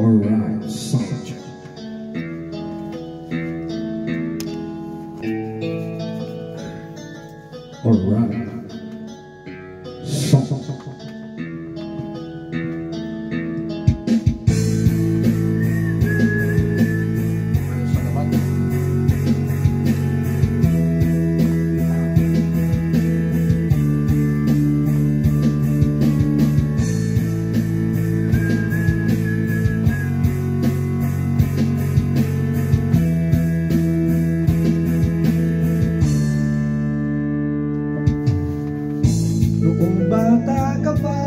Alright, sound check. Alright. Sound. Noong bata ka pa,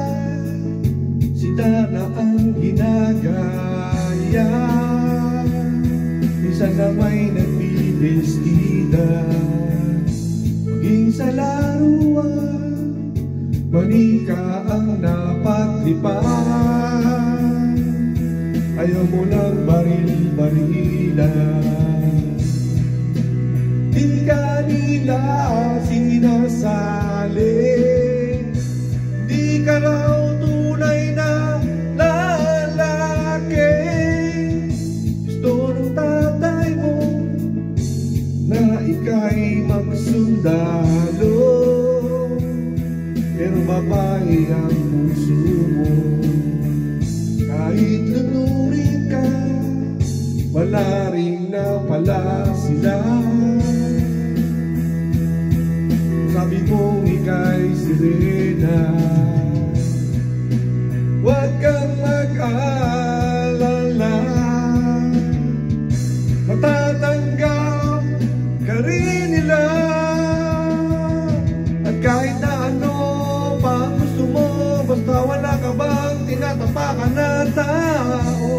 sila na ang ginagaya. Minsan na may nagpipestida, maging sa laruan, manika ang napaglipan. Ayaw mo ng baril-barilan, di ka nila sinasali. Di ka raw tunay na lalaki. Gusto ng tatay mo na ika'y magsundalo, pero babae ang puso mo. Kahit lunurin ka, wala rin na pala sila. Sabi mong ika'y sirena, huwag kang mag-alala, matatanggap ka rin nila. At kahit na ano pa gusto mo, basta wala ka bang tinatapakan na tao,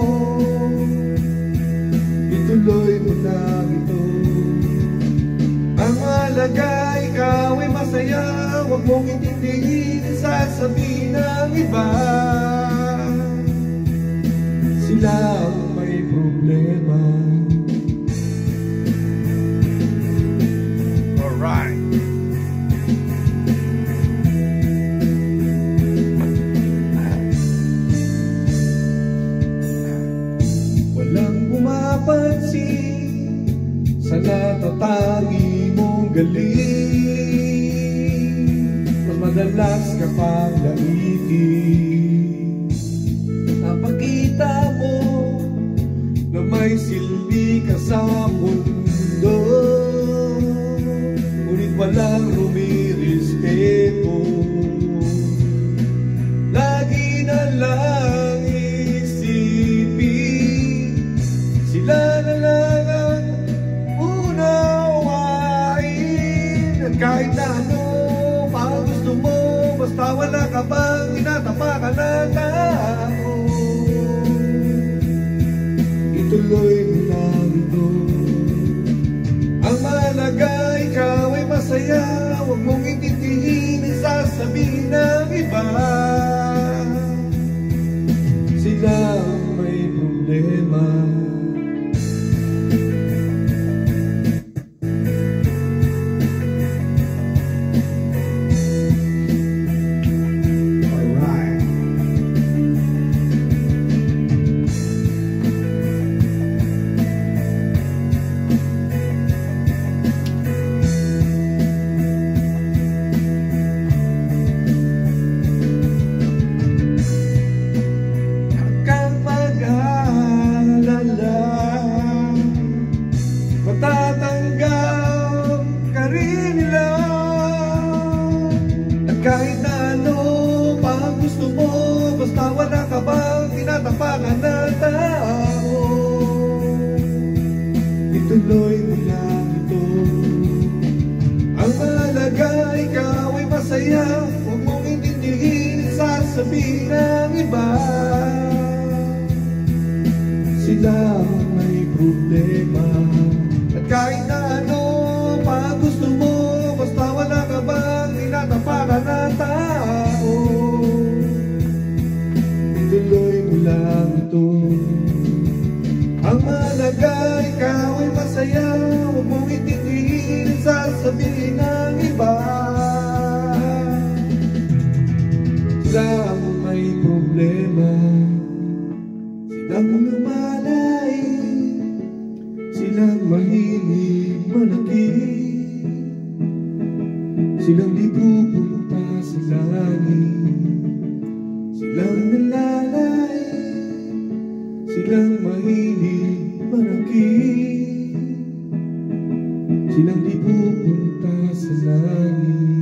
ituloy mo na ito. Ang mahalaga, ikaw ay masaya. Huwag mong intindihin ang sasabihin ng iba. Sila ang may problema. Alright. Walang pumapansin sa natatangi mong galing. Mas madalas ka pang naiinig. Napakita mo na may silbi ka sa mundo, ngunit walang rumirespeto. Lagi na lang isipin, sila na lang ang unawain. At kahit na ano pa gusto mo, basta wala ka bang tinatapakan na tao, ituloy mo lang ito. Ang mahalaga, ikaw ay masaya. Huwag mong intindihin ang sasabihin ng iba. Sila ang may problema. Matatanggap ka rin nila. At kahit na ano pa gusto mo, basta wala ka bang tinatapakan na tao, ituloy mo lang ito. Ang mahalaga, ikaw ay masaya. Huwag mong intindihin ang sasabihin ng iba. Sila ang may problema. At kahit na ano pa gusto mo, basta wala ka bang tinatapakan na tao, ituloy mo lang ito. Ang mahalaga, ikaw ay masaya. Huwag mong intindihin ang sasabihin ng iba. Sila ang may problema. Silang Silang nalalay, silang mahilig manakit, silang di pupunta sa langit.